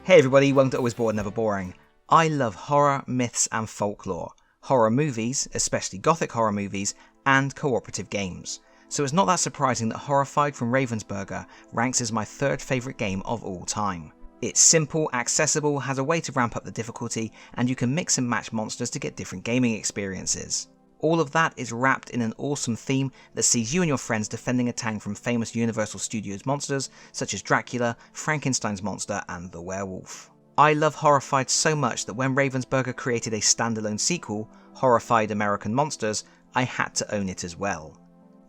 Hey everybody, welcome to Always Bored Never Boring. I love horror, myths and folklore, horror movies, especially gothic horror movies, and cooperative games. So it's not that surprising that Horrified from Ravensburger ranks as my third favourite game of all time. It's simple, accessible, has a way to ramp up the difficulty, and you can mix and match monsters to get different gaming experiences. All of that is wrapped in an awesome theme that sees you and your friends defending a town from famous Universal Studios monsters such as Dracula, Frankenstein's monster and the werewolf. I love Horrified so much that when Ravensburger created a standalone sequel, Horrified American Monsters, I had to own it as well.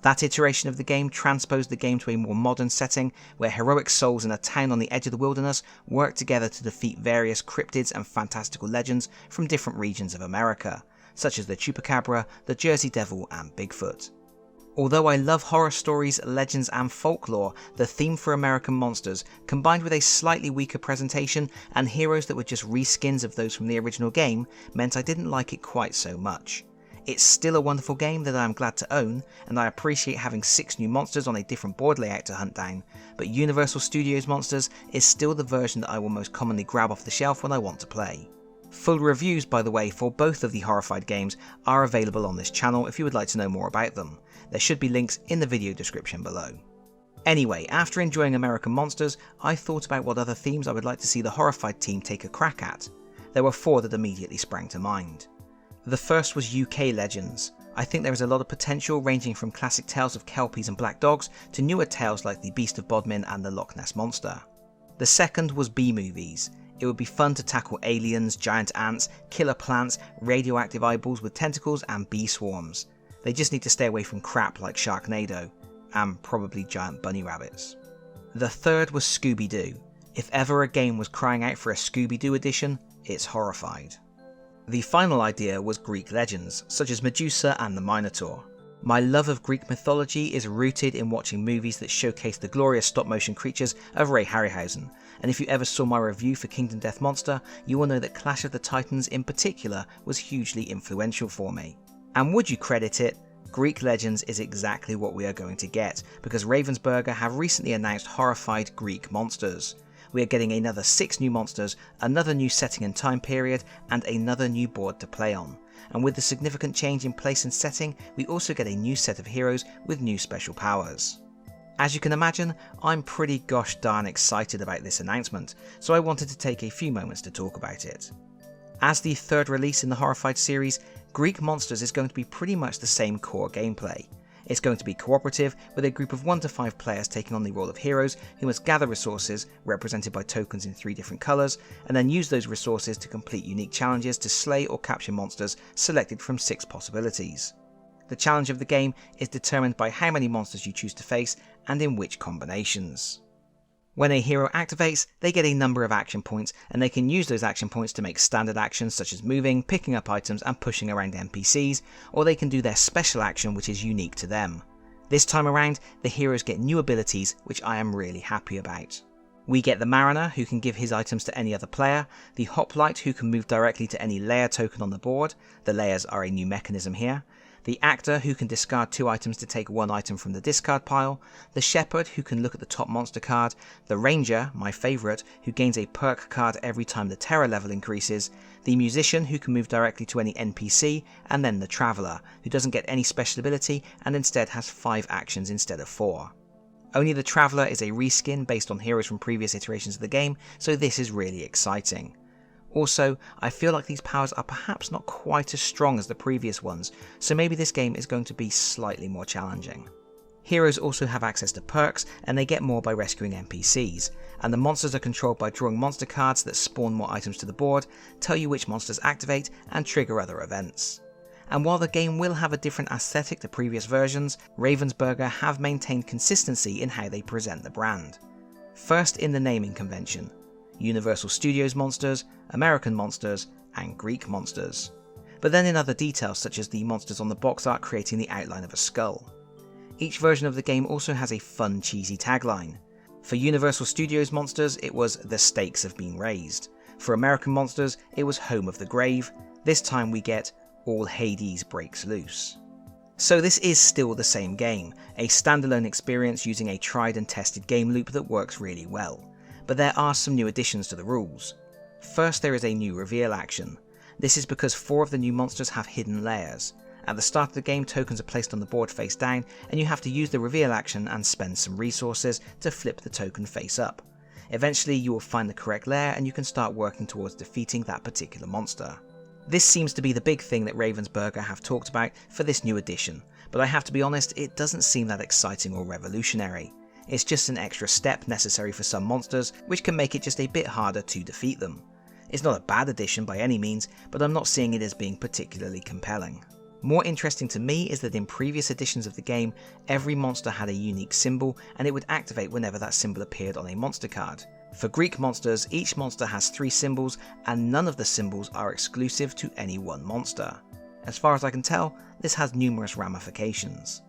That iteration of the game transposed the game to a more modern setting where heroic souls in a town on the edge of the wilderness work together to defeat various cryptids and fantastical legends from different regions of America, such as the Chupacabra, the Jersey Devil and Bigfoot. Although I love horror stories, legends and folklore, the theme for American Monsters, combined with a slightly weaker presentation and heroes that were just reskins of those from the original game, meant I didn't like it quite so much. It's still a wonderful game that I am glad to own, and I appreciate having 6 new monsters on a different board layout to hunt down, but Universal Studios Monsters is still the version that I will most commonly grab off the shelf when I want to play. Full reviews, by the way, for both of the Horrified games are available on this channel if you would like to know more about them. There should be links in the video description below. Anyway, after enjoying American Monsters, I thought about what other themes I would like to see the Horrified team take a crack at. There were 4 that immediately sprang to mind. The first was UK legends. I think there is a lot of potential ranging from classic tales of kelpies and black dogs to newer tales like the Beast of Bodmin and the Loch Ness Monster. The second was B-movies. It would be fun to tackle aliens, giant ants, killer plants, radioactive eyeballs with tentacles and bee swarms. They just need to stay away from crap like Sharknado, and probably giant bunny rabbits. The third was Scooby-Doo. If ever a game was crying out for a Scooby-Doo edition, it's Horrified. The final idea was Greek legends, such as Medusa and the Minotaur. My love of Greek mythology is rooted in watching movies that showcase the glorious stop-motion creatures of Ray Harryhausen, and if you ever saw my review for Kingdom Death Monster, you will know that Clash of the Titans in particular was hugely influential for me. And would you credit it, Greek Legends is exactly what we are going to get, because Ravensburger have recently announced Horrified Greek Monsters. We are getting another 6 new monsters, another new setting and time period, and another new board to play on. And with the significant change in place and setting, we also get a new set of heroes with new special powers. As you can imagine, I'm pretty gosh darn excited about this announcement, so I wanted to take a few moments to talk about it. As the third release in the Horrified series, Greek Monsters is going to be pretty much the same core gameplay. It's going to be cooperative, with a group of 1 to 5 players taking on the role of heroes who must gather resources, represented by tokens in 3 different colours, and then use those resources to complete unique challenges to slay or capture monsters selected from 6 possibilities. The challenge of the game is determined by how many monsters you choose to face and in which combinations. When a hero activates, they get a number of action points, and they can use those action points to make standard actions such as moving, picking up items and pushing around NPCs, or they can do their special action which is unique to them. This time around, the heroes get new abilities which I am really happy about. We get the Mariner, who can give his items to any other player, the Hoplite, who can move directly to any layer token on the board, the layers are a new mechanism here, the Actor, who can discard 2 items to take 1 item from the discard pile, the Shepherd, who can look at the top monster card, the Ranger, my favourite, who gains a perk card every time the terror level increases, the Musician, who can move directly to any NPC, and then the Traveller, who doesn't get any special ability and instead has 5 actions instead of 4. Only the Traveller is a reskin based on heroes from previous iterations of the game, so this is really exciting. Also, I feel like these powers are perhaps not quite as strong as the previous ones, so maybe this game is going to be slightly more challenging. Heroes also have access to perks, and they get more by rescuing NPCs, and the monsters are controlled by drawing monster cards that spawn more items to the board, tell you which monsters activate, and trigger other events. And while the game will have a different aesthetic to previous versions, Ravensburger have maintained consistency in how they present the brand. First in the naming convention. Universal Studios Monsters, American Monsters, and Greek Monsters. But then in other details such as the monsters on the box art creating the outline of a skull. Each version of the game also has a fun cheesy tagline. For Universal Studios Monsters it was "The stakes have been raised." For American Monsters it was "Home of the Grave." This time we get "All Hades breaks loose." So this is still the same game, a standalone experience using a tried and tested game loop that works really well. but there are some new additions to the rules. First, there is a new reveal action. This is because 4 of the new monsters have hidden layers. At the start of the game, tokens are placed on the board face down, and you have to use the reveal action and spend some resources to flip the token face up. Eventually you will find the correct layer and you can start working towards defeating that particular monster. This seems to be the big thing that Ravensburger have talked about for this new edition, but I have to be honest, it doesn't seem that exciting or revolutionary. It's just an extra step necessary for some monsters, which can make it just a bit harder to defeat them. It's not a bad addition by any means, but I'm not seeing it as being particularly compelling. More interesting to me is that in previous editions of the game, every monster had a unique symbol and it would activate whenever that symbol appeared on a monster card. For Greek monsters, each monster has 3 symbols and none of the symbols are exclusive to any one monster. As far as I can tell, this has numerous ramifications.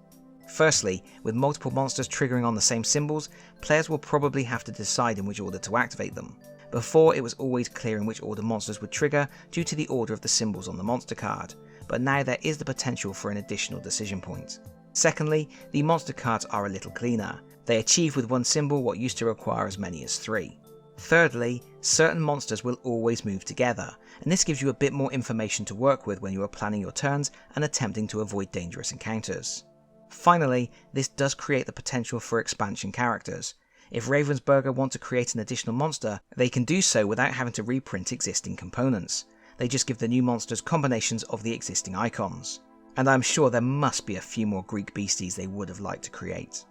Firstly, with multiple monsters triggering on the same symbols, players will probably have to decide in which order to activate them. Before, it was always clear in which order monsters would trigger due to the order of the symbols on the monster card, but now there is the potential for an additional decision point. Secondly, the monster cards are a little cleaner. They achieve with 1 symbol what used to require as many as 3. Thirdly, certain monsters will always move together, and this gives you a bit more information to work with when you are planning your turns and attempting to avoid dangerous encounters. Finally, this does create the potential for expansion characters. If Ravensburger want to create an additional monster, they can do so without having to reprint existing components. They just give the new monsters combinations of the existing icons. And I'm sure there must be a few more Greek beasties they would have liked to create.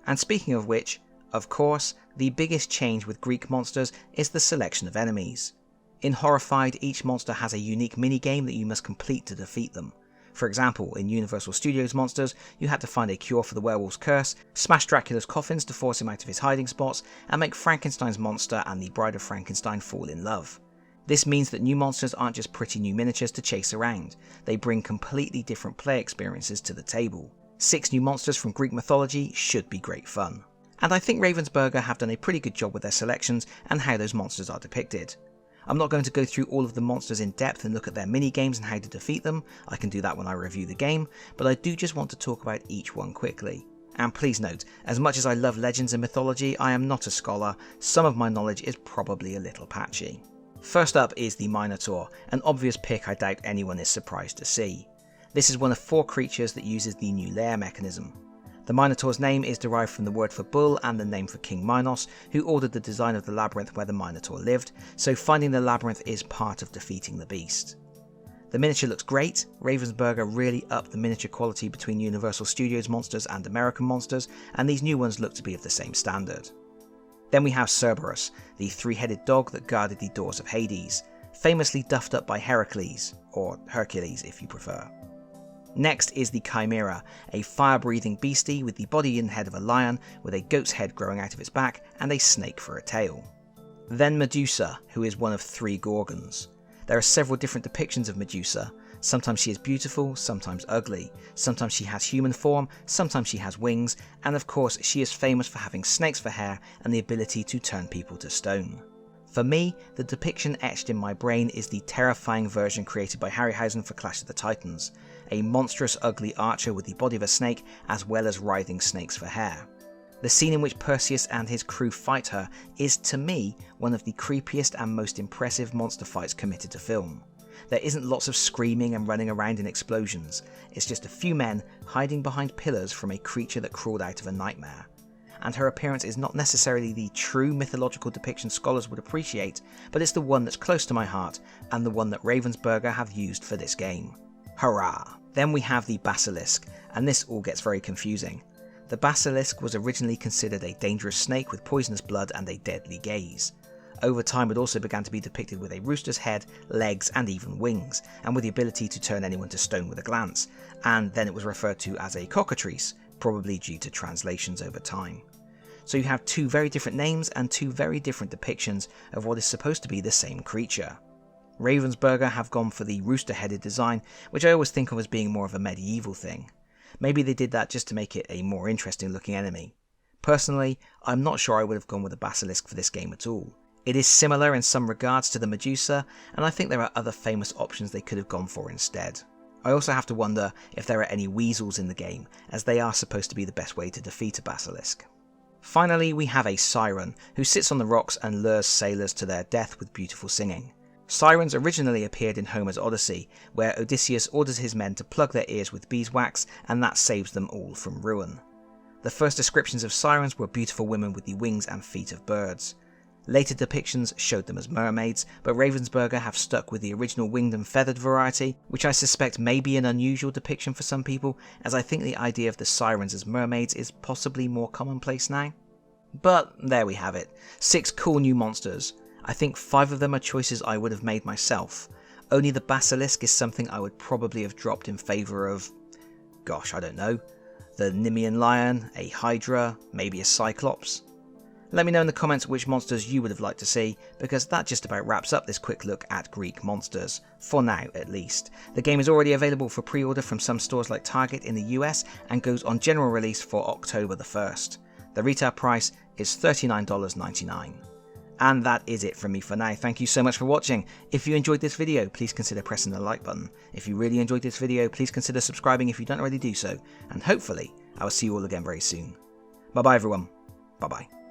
And speaking of which, of course, the biggest change with Greek monsters is the selection of enemies. In Horrified, each monster has a unique minigame that you must complete to defeat them. For example, in Universal Studios monsters, you had to find a cure for the werewolf's curse, smash Dracula's coffins to force him out of his hiding spots, and make Frankenstein's monster and the Bride of Frankenstein fall in love. This means that new monsters aren't just pretty new miniatures to chase around, they bring completely different play experiences to the table. 6 new monsters from Greek mythology should be great fun. And I think Ravensburger have done a pretty good job with their selections and how those monsters are depicted. I'm not going to go through all of the monsters in depth and look at their mini-games and how to defeat them, I can do that when I review the game, but I do just want to talk about each one quickly. And please note, as much as I love legends and mythology, I am not a scholar, some of my knowledge is probably a little patchy. First up is the Minotaur, an obvious pick I doubt anyone is surprised to see. This is one of 4 creatures that uses the new layer mechanism. The Minotaur's name is derived from the word for bull and the name for King Minos, who ordered the design of the labyrinth where the Minotaur lived, so finding the labyrinth is part of defeating the beast. The miniature looks great. Ravensburger really upped the miniature quality between Universal Studios monsters and American monsters, and these new ones look to be of the same standard. Then we have Cerberus, the 3-headed dog that guarded the doors of Hades, famously duffed up by Heracles, or Hercules if you prefer. Next is the Chimera, a fire-breathing beastie with the body and head of a lion, with a goat's head growing out of its back and a snake for a tail. Then Medusa, who is one of 3 Gorgons. There are several different depictions of Medusa. Sometimes she is beautiful, sometimes ugly, sometimes she has human form, sometimes she has wings, and of course she is famous for having snakes for hair and the ability to turn people to stone. For me, the depiction etched in my brain is the terrifying version created by Harryhausen for Clash of the Titans, a monstrous ugly archer with the body of a snake as well as writhing snakes for hair. The scene in which Perseus and his crew fight her is, to me, one of the creepiest and most impressive monster fights committed to film. There isn't lots of screaming and running around and explosions, it's just a few men hiding behind pillars from a creature that crawled out of a nightmare. And her appearance is not necessarily the true mythological depiction scholars would appreciate, but it's the one that's close to my heart, and the one that Ravensburger have used for this game. Hurrah! Then we have the Basilisk, and this all gets very confusing. The Basilisk was originally considered a dangerous snake with poisonous blood and a deadly gaze. Over time it also began to be depicted with a rooster's head, legs and even wings, and with the ability to turn anyone to stone with a glance, and then it was referred to as a cockatrice, probably due to translations over time. So you have 2 very different names and 2 very different depictions of what is supposed to be the same creature. Ravensburger have gone for the rooster-headed design, which I always think of as being more of a medieval thing. Maybe they did that just to make it a more interesting looking enemy. Personally, I'm not sure I would have gone with a basilisk for this game at all. It is similar in some regards to the Medusa, and I think there are other famous options they could have gone for instead. I also have to wonder if there are any weasels in the game, as they are supposed to be the best way to defeat a basilisk. Finally, we have a siren, who sits on the rocks and lures sailors to their death with beautiful singing. Sirens originally appeared in Homer's Odyssey, where Odysseus orders his men to plug their ears with beeswax, and that saves them all from ruin. The first descriptions of sirens were beautiful women with the wings and feet of birds. Later depictions showed them as mermaids, but Ravensburger have stuck with the original winged and feathered variety, which I suspect may be an unusual depiction for some people, as I think the idea of the sirens as mermaids is possibly more commonplace now. But there we have it. 6 cool new monsters. I think 5 of them are choices I would have made myself. Only the basilisk is something I would probably have dropped in favour of, gosh, I don't know, the Nemean lion, a hydra, maybe a cyclops. Let me know in the comments which monsters you would have liked to see, because that just about wraps up this quick look at Greek monsters, for now at least. The game is already available for pre-order from some stores like Target in the US and goes on general release for October the 1st. The retail price is $39.99. And that is it from me for now. Thank you so much for watching. If you enjoyed this video, please consider pressing the like button. If you really enjoyed this video, please consider subscribing if you don't already do so. And hopefully, I will see you all again very soon. Bye bye everyone. Bye bye.